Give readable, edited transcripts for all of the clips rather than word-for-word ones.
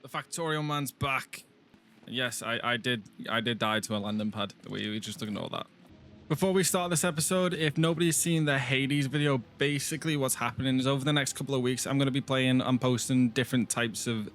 The Factorial Man's back. Yes, I did die to a landing pad. We just ignore that. Before we start this episode, if nobody's seen the Hades video, basically what's happening is over the next couple of weeks, I'm going to be playing and posting different types of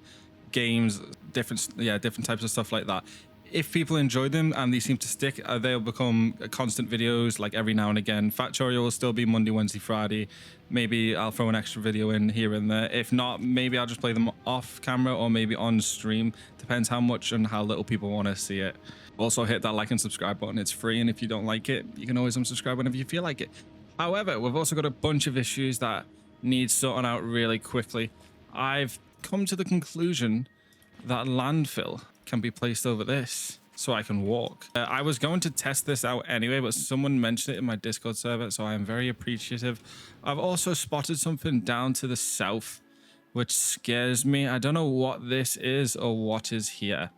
games, different types of stuff like that. If people enjoy them and they seem to stick, they'll become constant videos like every now and again. Factorial will still be Monday, Wednesday, Friday. Maybe I'll throw an extra video in here and there. If not, maybe I'll just play them off camera or maybe on stream. Depends how much and how little people want to see it. Also hit that like and subscribe button. It's free, and if you don't like it, you can always unsubscribe whenever you feel like it. However, we've also got a bunch of issues that need sorting out really quickly. I've come to the conclusion that landfill can be placed over this so I can walk. I was going to test this out anyway, but someone mentioned it in my Discord server, so I am very appreciative. I've also spotted something down to the south, which scares me. I don't know what this is or what is here.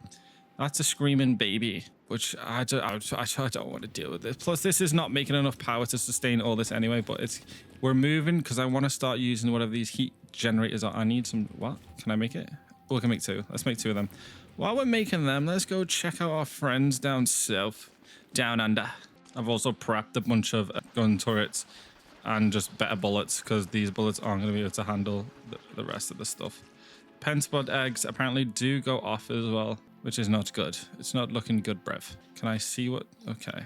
That's a screaming baby, which I don't want to deal with this. Plus, this is not making enough power to sustain all this anyway, but we're moving because I want to start using whatever these heat generators are. I need some, what? Can I make it? Oh, we can make two. Let's make two of them. While we're making them, let's go check out our friends down south, down under. I've also prepped a bunch of gun turrets and just better bullets because these bullets aren't going to be able to handle the rest of the stuff. Penspot eggs apparently do go off as well, which is not good. It's not looking good, brev. Can I see what? Okay.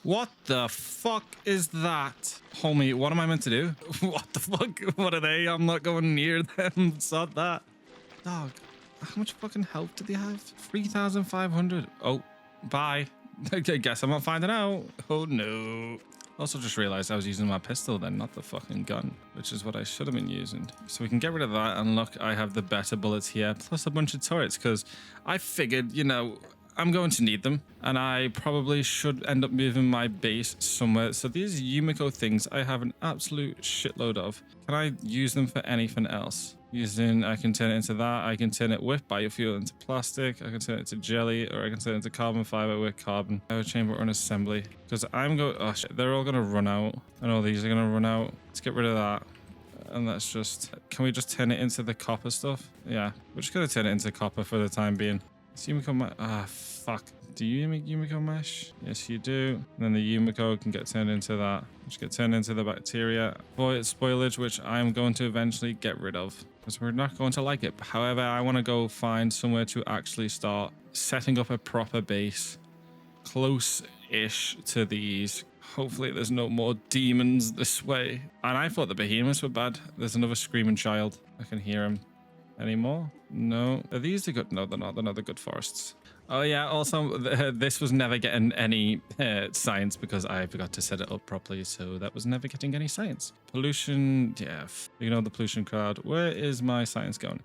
What the fuck is that? Homie, what am I meant to do? What the fuck? What are they? I'm not going near them. Sod that. Dog, how much fucking health do they have? 3,500. Oh, bye. I guess I'm not finding out. Oh no. Also just realized I was using my pistol then, not the fucking gun, which is what I should have been using. So we can get rid of that, and look, I have the better bullets here, plus a bunch of turrets, because I figured, you know, I'm going to need them, and I probably should end up moving my base somewhere. So these Yumiko things, I have an absolute shitload of. Can I use them for anything else? I can turn it into that. I can turn it with biofuel into plastic. I can turn it to jelly, or I can turn it into carbon fiber with carbon. Biochamber or an assembly. Because oh shit, they're all gonna run out. And all these are gonna run out. Let's get rid of that. And let's just, can we just turn it into the copper stuff? Yeah, we're just gonna turn it into copper for the time being. Yumiko mesh. Fuck. Do you make Yumiko mesh? Yes, you do. And then the Yumiko can get turned into that. Which get turned into the bacteria. Spoilage, which I'm going to eventually get rid of, because we're not going to like it. However, I want to go find somewhere to actually start setting up a proper base close-ish to these. Hopefully there's no more demons this way. And I thought the behemoths were bad. There's another screaming child. I can hear him. Any more? No. Are these the good? No, they're not. They're not the good forests. Oh yeah, also this was never getting any science because I forgot to set it up properly, so that was never getting any science. Pollution, yeah, you know, the pollution cloud. Where is my science going?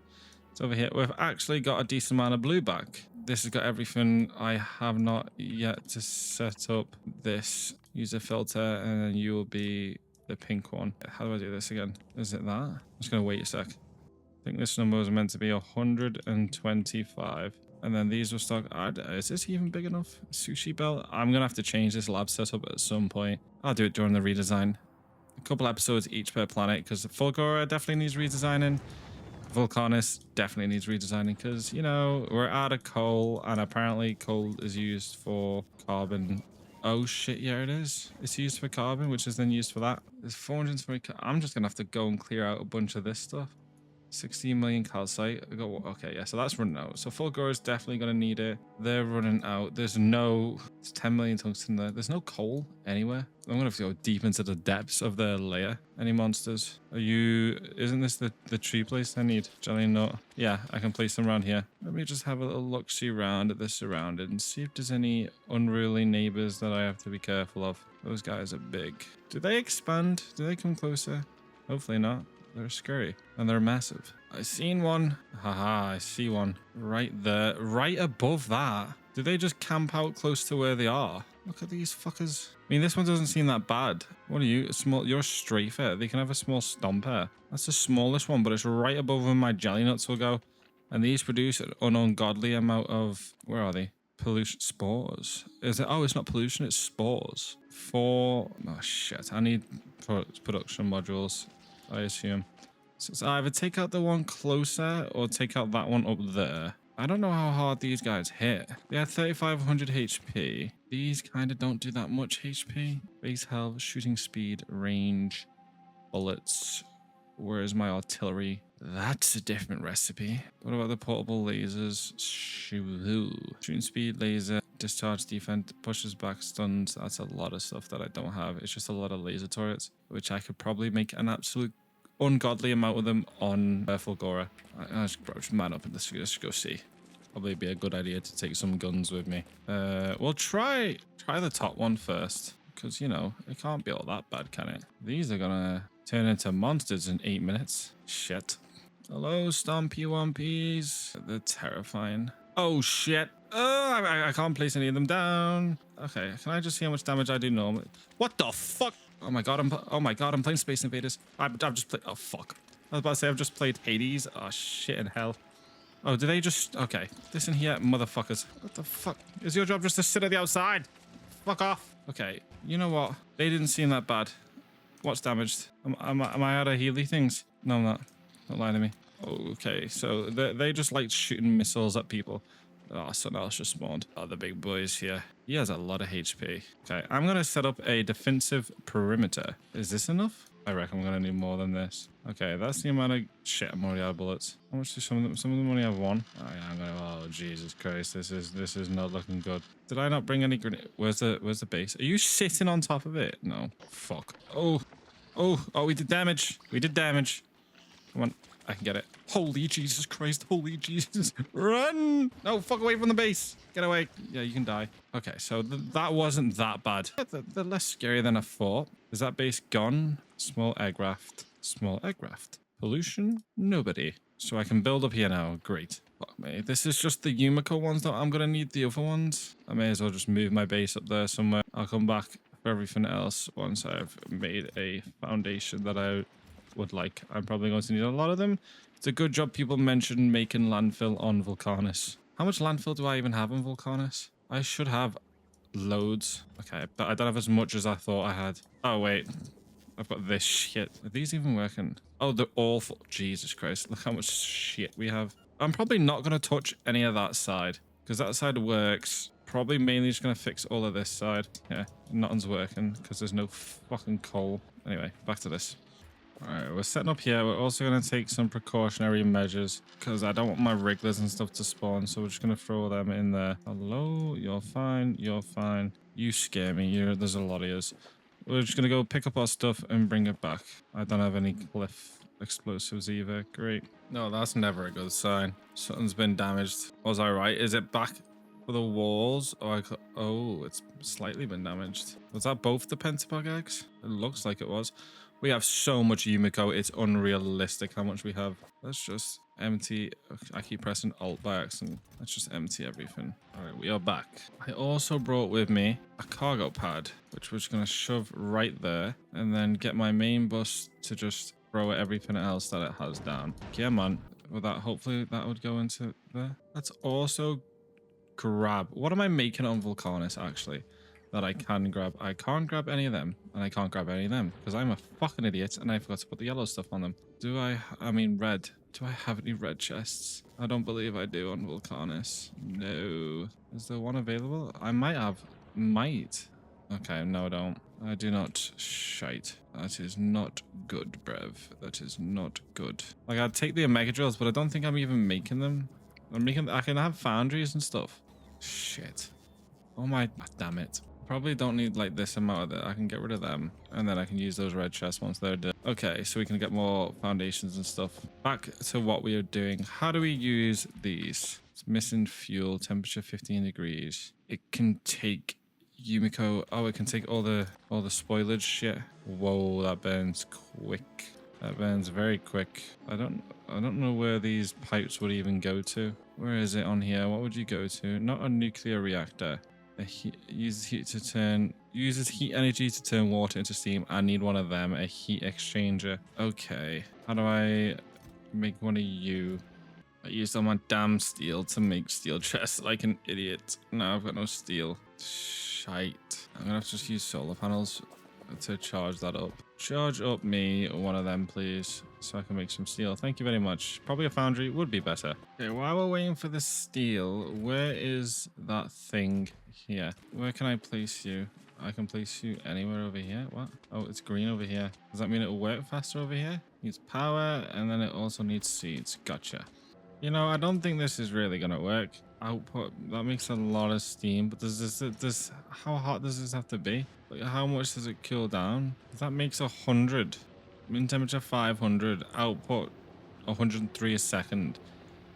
It's over here. We've actually got a decent amount of blue back. This has got everything. I have not yet to set up this. Use a filter, and then you will be the pink one. How do I do this again? Is it that? I'm just gonna wait a sec. I think this number was meant to be 125. And then these will stock. Is this even big enough? Sushi belt. I'm going to have to change this lab setup at some point. I'll do it during the redesign. A couple episodes each per planet, because Fulgora definitely needs redesigning. Vulcanus definitely needs redesigning because, you know, we're out of coal, and apparently coal is used for carbon. Oh shit, yeah, it is. It's used for carbon, which is then used for that. There's 420. I'm just going to have to go and clear out a bunch of this stuff. 16 million calcite. Okay, yeah, so that's running out. So Fulgor is definitely going to need it. They're running out. It's 10 million tungsten there. There's no coal anywhere. I'm going to have to go deep into the depths of the layer. Any monsters? Isn't this the tree place I need? Jelly nut. Yeah, I can place them around here. Let me just have a little look-see around at the surrounding and see if there's any unruly neighbors that I have to be careful of. Those guys are big. Do they expand? Do they come closer? Hopefully not. They're scary and they're massive. I seen one. Haha, I see one right there, right above that. Do they just camp out close to where they are? Look at these fuckers. I mean, this one doesn't seem that bad. What are you? You're a strafer. They can have a small stomper. That's the smallest one, but it's right above where my jelly nuts will go. And these produce an ungodly amount of, where are they? Pollution spores. Is it? Oh, it's not pollution, it's spores. Oh shit, I need production modules, I assume. So it's either take out the one closer or take out that one up there. I don't know how hard these guys hit. They had 3,500 HP. These kind of don't do that much HP. Base health, shooting speed, range, bullets. Where's my artillery? That's a different recipe. What about the portable lasers? Shooting speed, laser, discharge, defense, pushes back, stuns. That's a lot of stuff that I don't have. It's just a lot of laser turrets, which I could probably make an absolute ungodly amount of them on Fulgora. I'll just man up and let's go see. Probably be a good idea to take some guns with me. We'll try the top one first, because you know it can't be all that bad, can it? These are gonna turn into monsters in 8 minutes. Shit. Hello, Stompy Wompies. They're terrifying. Oh shit. Oh, I can't place any of them down. Okay, can I just see how much damage I do normally? What the fuck? Oh my god, I'm playing Space Invaders. I've just played. Oh fuck. I was about to say I've just played Hades. Oh shit in hell. Oh, do they just... Okay. Listen here, motherfuckers. What the fuck? Is your job just to sit at the outside? Fuck off. Okay. You know what? They didn't seem that bad. What's damaged? Am I out of Healy things? No, I'm not. Don't lie to me. Okay, so they just like shooting missiles at people. Oh, something else just spawned. Oh, the big boys here. He has a lot of HP. Okay, I'm going to set up a defensive perimeter. Is this enough? I reckon I'm going to need more than this. Okay, that's the amount of... Shit, I'm already out of bullets. How much do some of them... Some of them only have one. Oh, yeah, I'm going to... Oh, Jesus Christ. This is not looking good. Did I not bring any grenade? Where's the base? Are you sitting on top of it? No. Fuck. Oh, we did damage. We did damage. Come on. I can get it. Holy Jesus Christ. Holy Jesus. Run. No, fuck away from the base. Get away. Yeah, you can die. Okay, so that wasn't that bad. They're less scary than I thought. Is that base gone? Small egg raft. Small egg raft. Pollution? Nobody. So I can build up here now. Great. Fuck me. This is just the Yumiko ones that I'm going to need the other ones. I may as well just move my base up there somewhere. I'll come back for everything else once I've made a foundation that I would like. I'm probably going to need a lot of them. It's a good job people mentioned making landfill on Vulcanus. How much landfill do I even have on Vulcanus? I should have loads. Okay, but I don't have as much as I thought I had. Oh, wait. I've got this shit. Are these even working? Oh, they're awful. Jesus Christ. Look how much shit we have. I'm probably not going to touch any of that side because that side works. Probably mainly just going to fix all of this side. Yeah, nothing's working because there's no fucking coal. Anyway, back to this. Alright, we're setting up here. We're also going to take some precautionary measures because I don't want my wrigglers and stuff to spawn. So we're just going to throw them in there. Hello, you're fine. You're fine. You scare me. There's a lot of yous. We're just going to go pick up our stuff and bring it back. I don't have any cliff explosives either. Great. No, that's never a good sign. Something's been damaged. Was I right? Is it back for the walls? Oh, it's slightly been damaged. Was that both the Pentapog eggs? It looks like it was. We have so much Yumiko, it's unrealistic how much we have. Let's just empty. I keep pressing Alt by accident. Let's just empty everything. All right, we are back. I also brought with me a cargo pad, which we're just going to shove right there and then get my main bus to just throw everything else that it has down. Come on. With that, hopefully that would go into there. Let's also grab. What am I making on Vulcanus actually? That I can grab. I can't grab any of them, and I can't grab any of them because I'm a fucking idiot and I forgot to put the yellow stuff on them. Red. Do I have any red chests? I don't believe I do on Vulcanus. No. Is there one available? I might have. Might. Okay, no, I don't. I do not. Shite. That is not good, brev. That is not good. Like, I'd take the Omega Drills, but I don't think I'm even making them. I can have foundries and stuff. Shit. Oh my. Damn it. Probably don't need like this amount of that. I can get rid of them and then I can use those red chests once they're done. Okay, so we can get more foundations and stuff. Back to what we are doing. How do we use these? It's missing fuel, temperature 15 degrees. It can take Yumiko. Oh, it can take all the spoilage shit. Whoa, that burns quick. That burns very quick. I don't know where these pipes would even go to. Where is it on here? What would you go to? Not a nuclear reactor. Uses heat energy to turn water into steam. I need one of them. A heat exchanger. Okay. How do I make one of you? I used all my damn steel to make steel chests like an idiot. No, I've got no steel. Shite. I'm gonna have to just use solar panels. to charge that up. Charge up me one of them, please, so I can make some steel. Thank you very much. Probably a foundry would be better. Okay, while we're waiting for the steel, where is that thing here? Where can I place you? I can place you anywhere over here. What? Oh, it's green over here. Does that mean it will work faster over here? Needs power, and then it also needs seeds. Gotcha. You know, I don't think this is really gonna work. Output, that makes a lot of steam, but how hot does this have to be? Like, how much does it cool down? That makes 100. Min temperature 500, output 103 a second.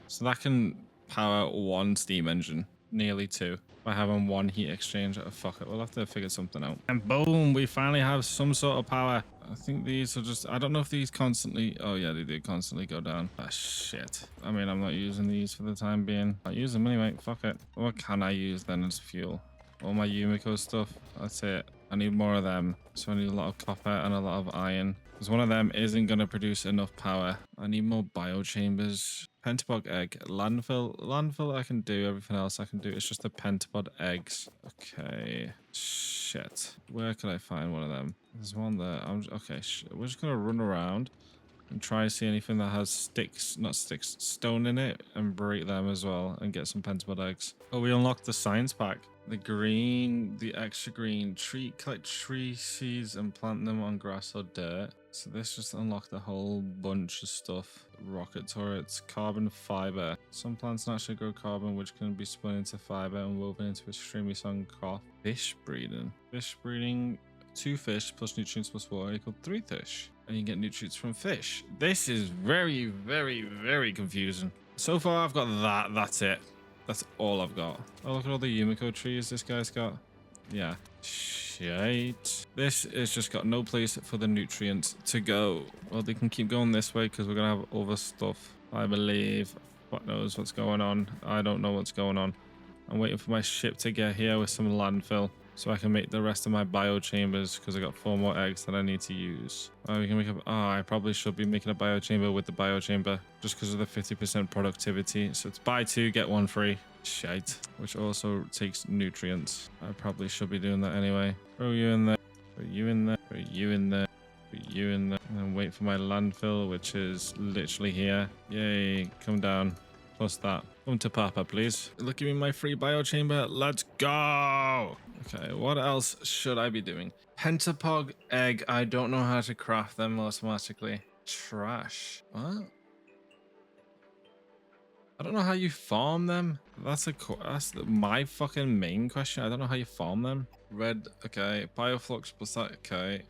So that can power one steam engine, nearly two, by having one heat exchanger. Oh, fuck it, we'll have to figure something out. And boom, we finally have some sort of power. I think these are just, I don't know if these constantly, oh yeah, they do constantly go down. Ah, shit. I mean, I'm not using these for the time being. I'll use them anyway, fuck it. What can I use then as fuel? All my Yumiko stuff, that's it. I need more of them. So I need a lot of copper and a lot of iron. Because one of them isn't going to produce enough power. I need more biochambers. Pentapod egg. Landfill I can do. Everything else I can do. It's just the pentapod eggs. Okay. Shit. Where could I find one of them? There's one there. Okay. We're just going to run around and try to see anything that has stone in it, and break them as well and get some pentapod eggs. Oh, we unlocked the science pack. The extra green collect tree seeds and plant them on grass or dirt. So this just unlocked a whole bunch of stuff. Rocket turrets, carbon fiber. Some plants naturally grow carbon, which can be spun into fiber and woven into extremely strong cloth. Fish breeding. 2 fish plus nutrients plus water equal 3 fish. And you get nutrients from fish. This is very, very, very confusing. So far I've got that. That's it. That's all I've got. Oh, look at all the Yumiko trees this guy's got. Yeah. Shite. This has just got no place for the nutrients to go. Well, they can keep going this way because we're going to have other stuff, I believe. What knows what's going on? I don't know what's going on. I'm waiting for my ship to get here with some landfill so I can make the rest of my biochambers because I got 4 more eggs that I need to use. Oh, we can make I probably should be making a biochamber with the biochamber just because of the 50% productivity. So it's buy 2, get 1 free. Shite. Which also takes nutrients. I probably should be doing that anyway. Throw you in there. Put you in there. Put you in there. Put you in there. And then wait for my landfill, which is literally here. Yay. Come down. Plus that. Come to Papa, please. Look, give me my free biochamber. Let's go. Okay, what else should I be doing? Pentapod egg. I don't know how to craft them automatically. Trash. What? I don't know how you farm them. That's my fucking main question. I don't know how you farm them. Red. Okay. Bioflux plus that. Okay.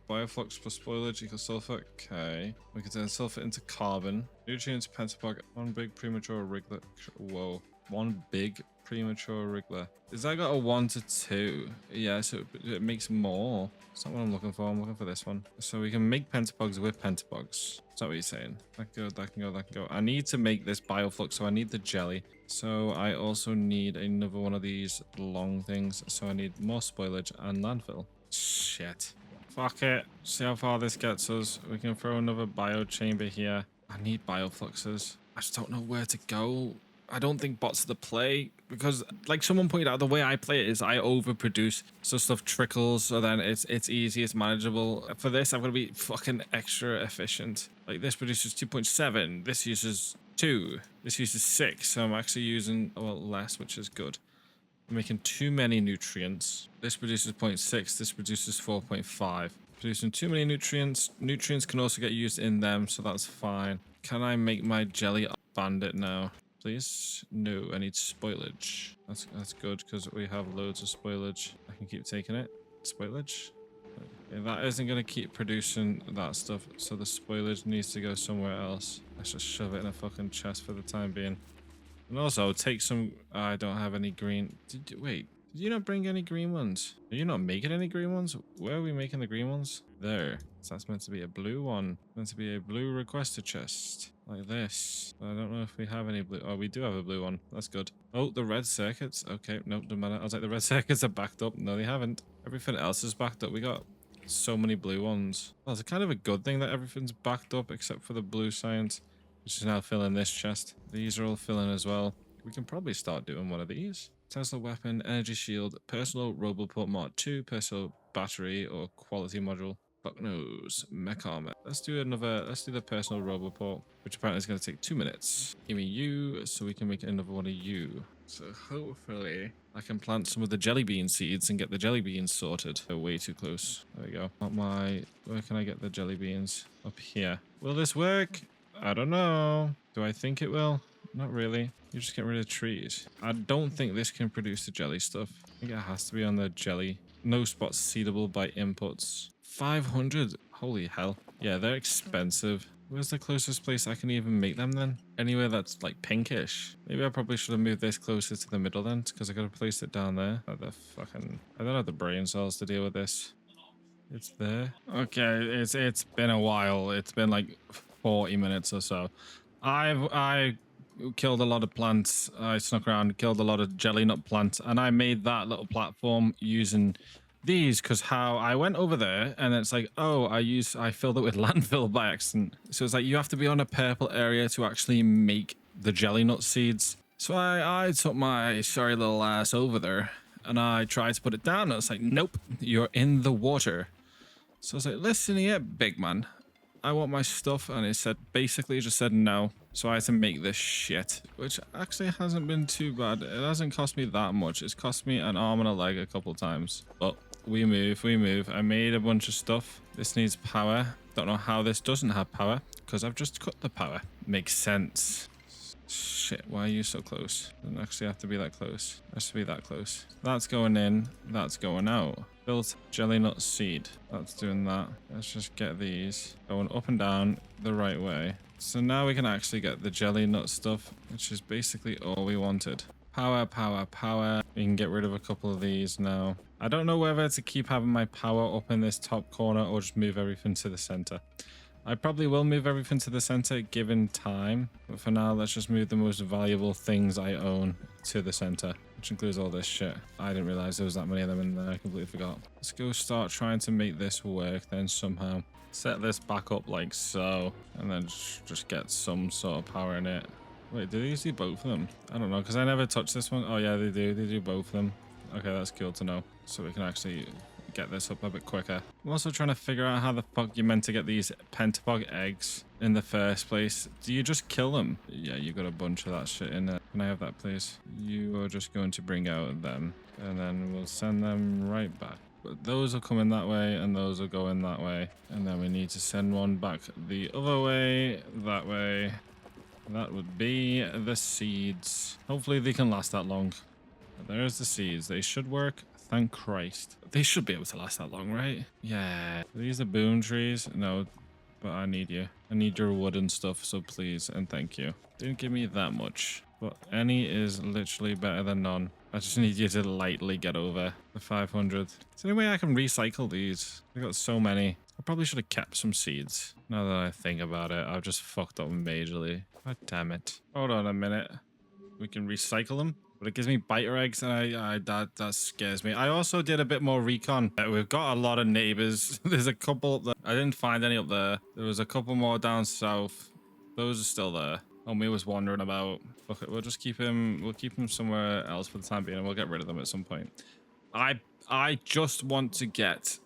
Bioflux plus spoilage equals sulfur. Okay. We can turn sulfur into carbon. Nutrients, pentapod. 1 big premature wriggler. Whoa. 1 big premature wriggler. Is that got a 1 to 2? Yeah, so it makes more. That's not what I'm looking for. I'm looking for this one. So we can make pentapods with pentapods. Is that what you're saying? That can go, that can go, that can go. I need to make this bioflux, so I need the jelly. So I also need another one of these long things. So I need more spoilage and landfill. Shit. Fuck it. See how far this gets us. We can throw another biochamber here. I need biofluxes. I just don't know where to go. I don't think bots are the play because, like someone pointed out, the way I play it is I overproduce, so stuff trickles, so then it's easy, it's manageable. For this, I'm gonna be fucking extra efficient. Like this produces 2.7, this uses 2, this uses 6, so I'm actually using less, which is good. I'm making too many nutrients. This produces 0.6, this produces 4.5. Producing too many nutrients. Nutrients can also get used in them, so that's fine. Can I make my jelly bandit now? Please? No, I need spoilage. That's good because we have loads of spoilage. I can keep taking it. Spoilage? Okay, that isn't going to keep producing that stuff, so the spoilage needs to go somewhere else. Let's just shove it in a fucking chest for the time being. And also, take some... I don't have any green... Wait, did you not bring any green ones? Are you not making any green ones? Where are we making the green ones? There. So that's meant to be a blue one. Meant to be a blue requester chest. Like this. I don't know if we have any blue... Oh, we do have a blue one. That's good. Oh, the red circuits. Okay, nope, doesn't matter. I was like, the red circuits are backed up. No, they haven't. Everything else is backed up. We got so many blue ones. Well, it's kind of a good thing that everything's backed up except for the blue science, which is now filling this chest. These are all filling as well. We can probably start doing one of these. Tesla weapon, energy shield, personal roboport mod 2, personal battery or quality module. Fuck knows. Mech armor. Let's do the personal roboport, which apparently is going to take 2 minutes. Give me you so we can make another one of you. So hopefully I can plant some of the jelly bean seeds and get the jelly beans sorted. They're way too close. There we go. Where can I get the jelly beans? Up here. Will this work? I don't know. Do I think it will? Not really. You just get rid of trees. I don't think this can produce the jelly stuff. I think it has to be on the jelly. No spots seedable by inputs. 500. Holy hell. Yeah, they're expensive. Where's the closest place I can even make them then? Anywhere that's like pinkish. Maybe I probably should have moved this closer to the middle then, because I could have placed it down there. I don't have the brain cells to deal with this. It's there. Okay, it's been a while. It's been like 40 minutes or so. I killed a lot of plants. I snuck around, killed a lot of jelly nut plants, and I made that little platform using these because how I went over there and it's like, oh, I filled it with landfill by accident. So it's like you have to be on a purple area to actually make the jelly nut seeds. So I took my sorry little ass over there and I tried to put it down and it's like, nope, you're in the water. So I was like, listen here, big man. I want my stuff, and it said basically just said no. So I had to make this shit, which actually hasn't been too bad. It hasn't cost me that much. It's cost me an arm and a leg a couple times. But we move. I made a bunch of stuff. This needs power. Don't know how this doesn't have power because I've just cut the power. Makes sense. Shit, why are you so close? Doesn't actually have to be that close. It has to be that close. That's going in. That's going out. Built jelly nut seed. That's doing that. Let's just get these going up and down the right way. So now we can actually get the jelly nut stuff, which is basically all we wanted. Power, power, power. We can get rid of a couple of these now. I don't know whether to keep having my power up in this top corner or just move everything to the center. I probably will move everything to the center given time, but for now let's just move the most valuable things I own to the center, which includes all this shit. I didn't realize there was that many of them in there. I completely forgot. Let's go start trying to make this work then somehow. Set this back up like so, and then just get some sort of power in it. Wait, do these do both of them? I don't know, because I never touched this one. Oh yeah, they do both of them. Okay, that's cool to know. So we can actually get this up a bit quicker. I'm also trying to figure out how the fuck you're meant to get these pentapog eggs in the first place. Do you just kill them? Yeah, you got a bunch of that shit in there. Can I have that, please? You are just going to bring out them, and then we'll send them right back. But those are coming that way, and those are going that way. And then we need to send one back the other way, that way. That would be the seeds. Hopefully they can last that long. There's the seeds. They should work. Thank Christ. They should be able to last that long, right? Yeah. Are these the boom trees? No, but I need you. I need your wood and stuff, so please and thank you. Didn't give me that much, but any is literally better than none. I just need you to lightly get over the 500. Is there any way I can recycle these? I got so many. I probably should have kept some seeds. Now that I think about it, I've just fucked up majorly. God damn it. Hold on a minute. We can recycle them? But it gives me biter eggs, and that scares me. I also did a bit more recon. We've got a lot of neighbors. There's a couple up there. I didn't find any up there. There was a couple more down south. Those are still there. Homie was wandering about. Fuck it, we'll just keep him. We'll keep him somewhere else for the time being, and we'll get rid of them at some point. I just want to get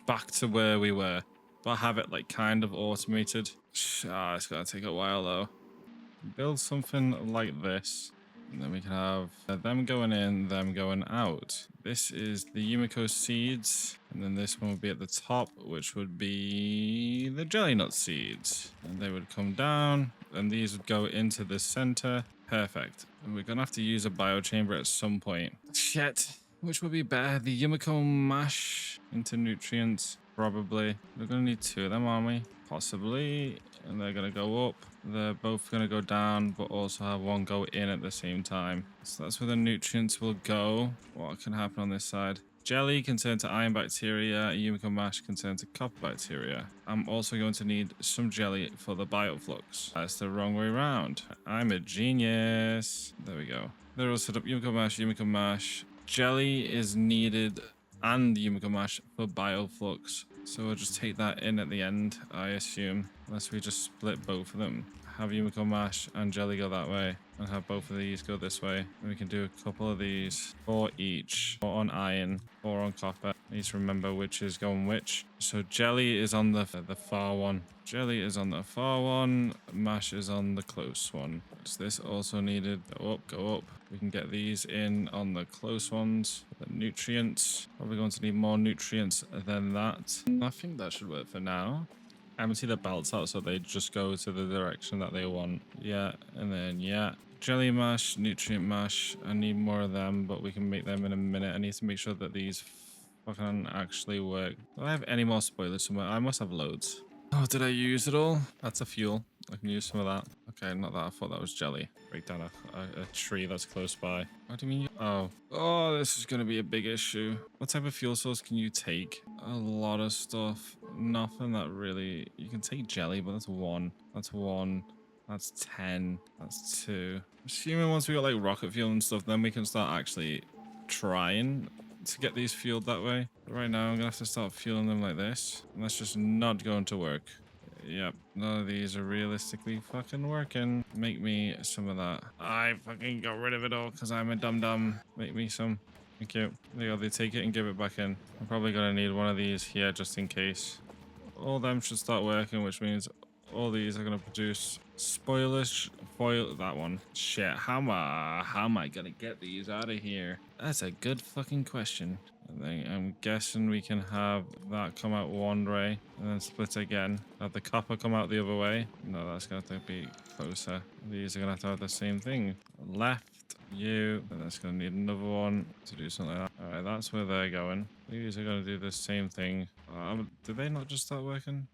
back to where we were, but have it like kind of automated. It's gonna take a while though. Build something like this. And then we can have them going in, them going out. This is the Yumiko seeds. And then this one would be at the top, which would be the jelly nut seeds. And they would come down, and these would go into the center. Perfect. And we're going to have to use a biochamber at some point. Shit. Which would be better? The Yumiko mash into nutrients? Probably. We're going to need 2 of them, aren't we? Possibly. And they're going to go up. They're both going to go down, but also have one go in at the same time. So that's where the nutrients will go. What can happen on this side? Jelly can turn to iron bacteria. Yumiko mash can turn to copper bacteria. I'm also going to need some jelly for the bioflux. That's the wrong way around. I'm a genius. There we go. They're all set up. Yumiko mash, Yumiko mash. Jelly is needed and Yumiko mash for bioflux. So we'll just take that in at the end, I assume. Unless we just split both of them. Have Yumiko mash and jelly go that way. and have both of these go this way. And we can do a couple of these, 4 each, 4 on iron, 4 on copper. Need to remember which is going which. So jelly is on the far one. Jelly is on the far one. Mash is on the close one. So this also needed go up, go up. We can get these in on the close ones. The nutrients. Probably going to need more nutrients than that. I think that should work for now. I haven't seen the belts out, so they just go to the direction that they want. Yeah, and then yeah. Jelly mash, nutrient mash. I need more of them, but we can make them in a minute. I need to make sure that these fucking actually work. Do I have any more spoilers somewhere? I must have loads. Oh, did I use it all? That's a fuel. I can use some of that. Okay, not that. I thought that was jelly. Break down a tree that's close by. What do you mean? Oh, this is going to be a big issue. What type of fuel source can you take? A lot of stuff. Nothing that really... You can take jelly, but that's 1. That's 1. That's 10. That's 2. Assuming once we got like rocket fuel and stuff, then we can start actually trying to get these fueled that way. But right now, I'm going to have to start fueling them like this. And that's just not going to work. Yep, none of these are realistically fucking working. Make me some of that. I fucking got rid of it all because I'm a dum-dum. Make me some. Thank you. There you go, they take it and give it back in. I'm probably going to need one of these here just in case. All them should start working, which means all these are going to produce spoilage. Foil, that one. Shit, how am I going to get these out of here? That's a good fucking question. I'm guessing we can have that come out one way and then split again. Have the copper come out the other way. No, that's going to have to be closer. These are going to have the same thing. Left, you, and that's going to need another one to do something like that. All right, that's where they're going. These are going to do the same thing. Did they not just start working?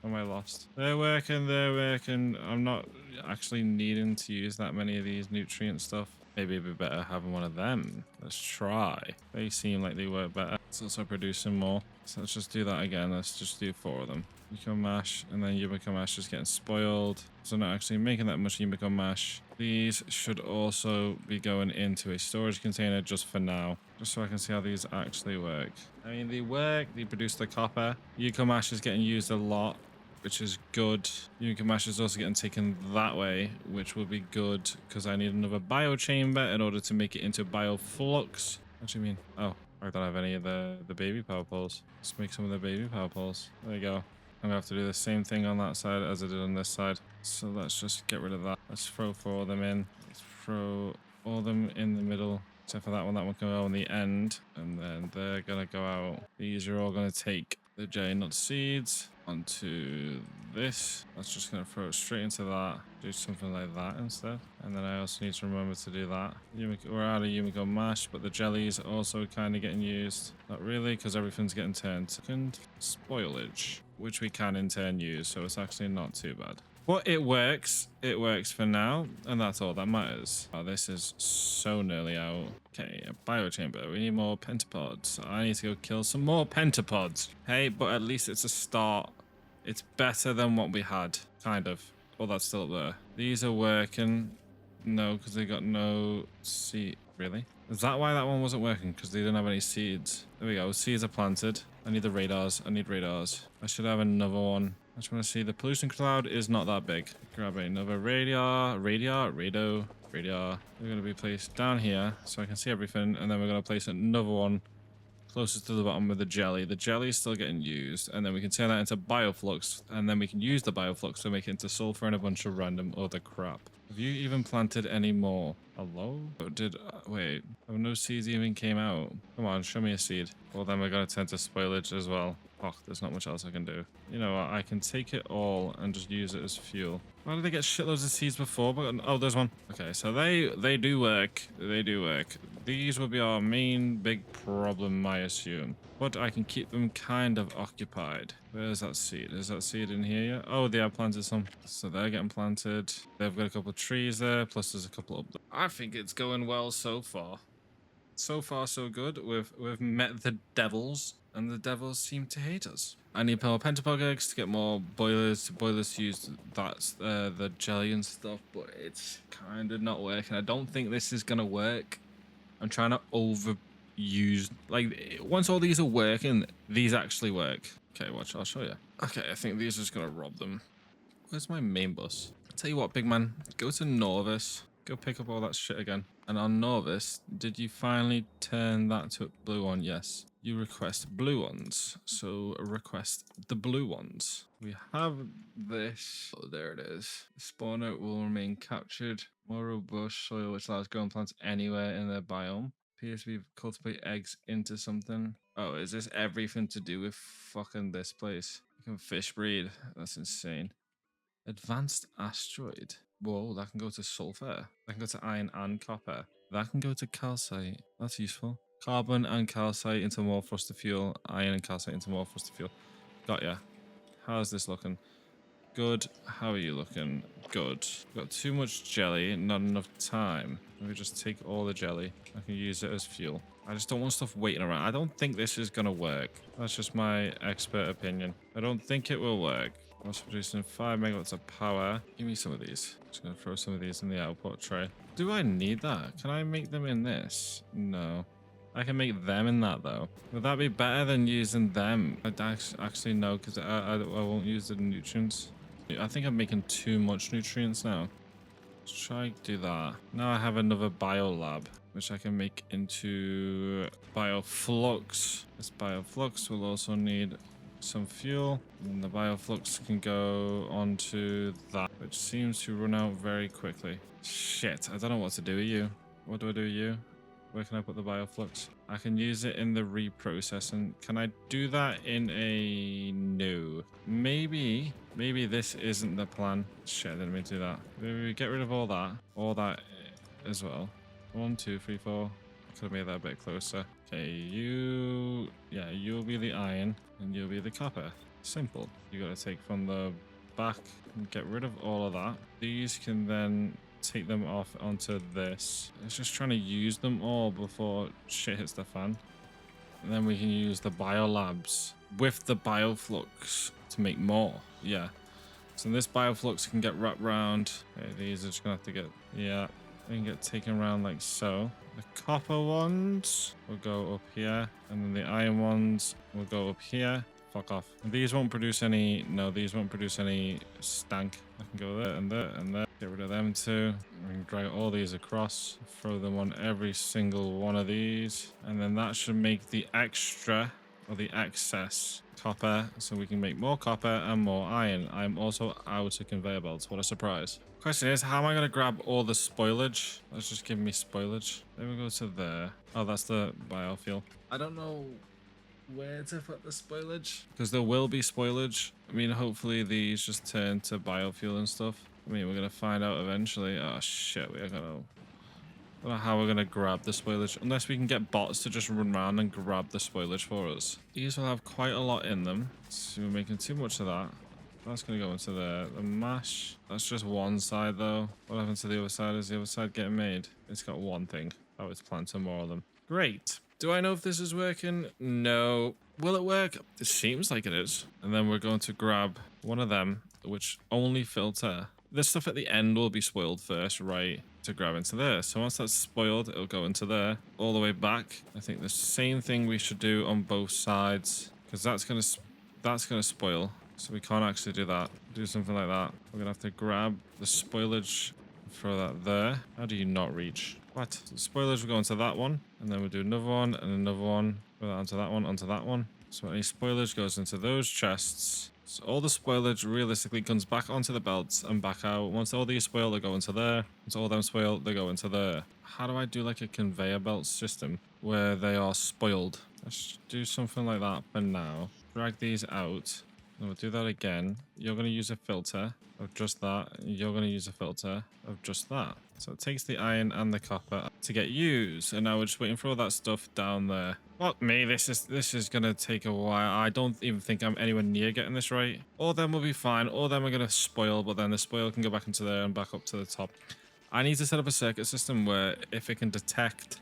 Am I lost? They're working, they're working. I'm not actually needing to use that many of these nutrient stuff. Maybe it'd be better having one of them. Let's try. They seem like they work better. It's also producing more. So let's just do that again. Let's just do 4 of them. Yumiko mash, and then Yumiko mash is getting spoiled. So not actually making that much Yumiko mash. These should also be going into a storage container just for now. Just so I can see how these actually work. I mean, they work. They produce the copper. Yumiko mash is getting used a lot, which is good. Yumiko mash is also getting taken that way, which will be good because I need another biochamber in order to make it into bioflux. What do you mean? Oh, I don't have any of the baby power poles. Let's make some of the baby power poles. There you go. I'm gonna have to do the same thing on that side as I did on this side. So let's just get rid of that. Let's throw 4 of them in. Let's throw all of them in the middle. Except for that one can go on the end. And then they're gonna go out. These are all gonna take the jelly nut seeds onto this. That's just going to throw it straight into that. Do something like that instead. And then I also need to remember to do that. We're out of Yumiko mash, but the jelly's also kind of getting used. Not really, because everything's getting turned. Second, spoilage, which we can in turn use, so it's actually not too bad. But it works. It works for now, and that's all that matters. Oh, this is so nearly out. Okay, a biochamber. We need more pentapods. I need to go kill some more pentapods. Hey, but at least it's a start. It's better than what we had, kind of. Well, that's still up there. These are working. No, because they got no seed. Really? Is that why that one wasn't working? Because they didn't have any seeds. There we go. Seeds are planted. I need the radars. I need radars. I should have another one. I just want to see the pollution cloud is not that big. Grab another radar. They're going to be placed down here so I can see everything. And then we're going to place another one closest to the bottom with the jelly. The jelly is still getting used. And then we can turn that into bioflux. And then we can use the bioflux to make it into sulfur and a bunch of random other crap. Have you even planted any more? Hello? Wait, oh, no seeds even came out. Come on, show me a seed. Well, then we're going to turn to spoilage as well. Oh, there's not much else I can do. You know what? I can take it all and just use it as fuel. Why did they get shitloads of seeds before? But oh, there's one. Okay, so they do work. They do work. These will be our main big problem, I assume. But I can keep them kind of occupied. Where's that seed? Is that seed in here yet? Oh, they have planted some. So they're getting planted. They've got a couple of trees there, plus there's a couple up there. I think it's going well so far. So far, so good. We've met the devils, and the devils seem to hate us. I need more pentapog eggs to get more boilers. Boilers to use that's the jelly and stuff, but it's kind of not working. I don't think this is gonna work. I'm trying to overuse, like, once all these are working, these actually work. Okay, watch, I'll show you. Okay, I think these are just gonna rob them. Where's my main bus? I'll tell you what, big man, go to Norvis. Go pick up all that shit again. And on Norvis, did you finally turn that to a blue one? Yes. You request blue ones. So request the blue ones. We have this. Oh, there it is. The spawner will remain captured. More robust soil, which allows growing plants anywhere in their biome. Appears to be cultivate eggs into something. Oh, is this everything to do with fucking this place? You can fish breed. That's insane. Advanced asteroid. Whoa, that can go to sulfur. That can go to iron and copper. That can go to calcite. That's useful. Carbon and calcite into more for us to fuel. Iron and calcite into more for us to fuel. Got ya. How's this looking? Good. How are you looking? Good. Got too much jelly, not enough time. Maybe just take all the jelly. I can use it as fuel. I just don't want stuff waiting around. I don't think this is going to work. That's just my expert opinion. I don't think it will work. Also producing 5 megawatts of power. Give me some of these. Just going to throw some of these in the output tray. Do I need that? Can I make them in this? No. I can make them in that though. Would that be better than using them? I actually no, because I won't use the nutrients. I think I'm making too much nutrients now. Let's try to do that. Now I have another biolab, which I can make into bioflux. This bioflux will also need some fuel, and the bioflux can go onto that, which seems to run out very quickly. Shit, I don't know what to do with you. What do I do with you? Where can I put the bioflux? I can use it in the reprocessing. Can I do that in a no? Maybe this isn't the plan. Shit, I didn't mean to do that. Maybe we get rid of all that as well. 1, 2, 3, 4. Could have made that a bit closer. Okay, you'll be the iron and you'll be the copper. Simple. You gotta take from the back and get rid of all of that. These can then take them off onto this. It's just trying to use them all before shit hits the fan. And then we can use the biolabs with the bioflux to make more. Yeah. So this bioflux can get wrapped around. Okay, these are just gonna have to get, yeah, they can get taken around like so. The copper ones will go up here, and then the iron ones will go up here. Fuck off. These won't produce any, no, these won't produce any stank. I can go there and there and there. Get rid of them too. We can drag all these across, throw them on every single one of these. And then that should make the extra, or the excess copper, so we can make more copper and more iron. I'm also out of conveyor belts. What a surprise. Question is, how am I going to grab all the spoilage? Let's just give me spoilage. Then we go to there. Oh, that's the biofuel. I don't know where to put the spoilage, because there will be spoilage. I mean, hopefully these just turn to biofuel and stuff. I mean, we're gonna find out eventually. Oh shit, I don't know how we're gonna grab the spoilage, unless we can get bots to just run around and grab the spoilage for us. These will have quite a lot in them, so we're making too much of that. That's gonna go into there. The mash, that's just one side though. What happened to the other side? Is the other side getting made? It's got one thing. Oh, it's planting more of them. Great. Do I know if this is working? No. Will it work? It seems like it is. And then we're going to grab one of them, which only filter. This stuff at the end will be spoiled first, right? To grab into there. So once that's spoiled, it'll go into there, all the way back. I think the same thing we should do on both sides, because that's gonna spoil. So we can't actually do that. Do something like that. We're gonna have to grab the spoilage, throw that there. How do you not reach? What? So spoilage will go into that one, and then we'll do another one and another one. Put that onto that one, onto that one. So any spoilage goes into those chests. So all the spoilage realistically comes back onto the belts and back out. Once all these spoil, they go into there. Once all them spoil, they go into there. How do I do like a conveyor belt system where they are spoiled? Let's do something like that for now. Drag these out. And we'll do that again. You're going to use a filter of just that. You're going to use a filter of just that. So it takes the iron and the copper to get used. And now we're just waiting for all that stuff down there. Fuck me, this is going to take a while. I don't even think I'm anywhere near getting this right. All of them will be fine. All of them are going to spoil, but then the spoil can go back into there and back up to the top. I need to set up a circuit system where if it can detect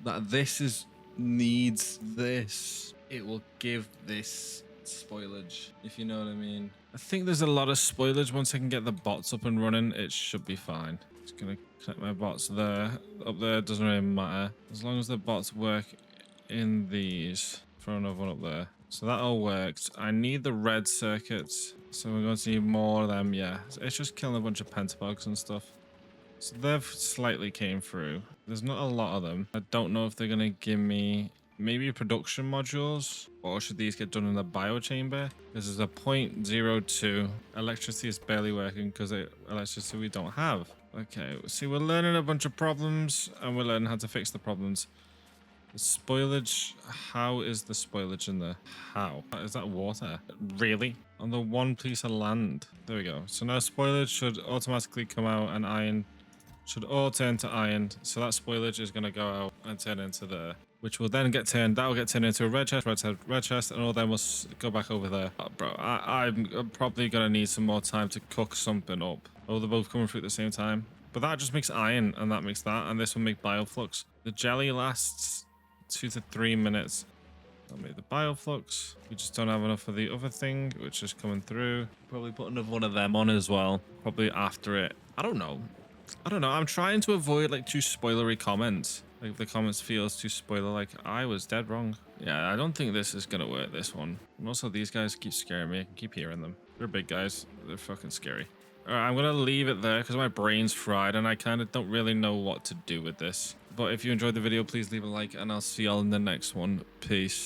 that this needs this, it will give this spoilage, if you know what I mean. I think there's a lot of spoilage. Once I can get the bots up and running, it should be fine. Just gonna connect my bots there. Up there doesn't really matter. As long as the bots work in these. Throw another one up there. So that all works. I need the red circuits. So we're going to need more of them, yeah. It's just killing a bunch of pentabugs and stuff. So they've slightly came through. There's not a lot of them. I don't know if they're going to give me maybe production modules, or should these get done in the biochamber? This is a 0.02. Electricity is barely working because electricity we don't have. Okay, see, we're learning a bunch of problems and we're learning how to fix the problems. The spoilage, how is the spoilage in there? How? Is that water? Really? On the one piece of land. There we go. So now spoilage should automatically come out and iron should all turn to iron. So that spoilage is going to go out and turn into the, which will then get turned, that will get turned into a red chest, and all them will go back over there. Oh, bro, I'm probably going to need some more time to cook something up. Oh, they're both coming through at the same time. But that just makes iron, and that makes that, and this will make bioflux. The jelly lasts 2 to 3 minutes. I'll make the bioflux. We just don't have enough of the other thing, which is coming through. Probably put another one of them on as well. Probably after it. I don't know. I'm trying to avoid like too spoilery comments. Like if the comments feels too spoiler, like I was dead wrong. Yeah, I don't think this is gonna work, this one. And also these guys keep scaring me. I can keep hearing them. They're big guys. They're fucking scary. All right, I'm gonna leave it there because my brain's fried and I kind of don't really know what to do with this. But if you enjoyed the video, please leave a like and I'll see y'all in the next one. Peace.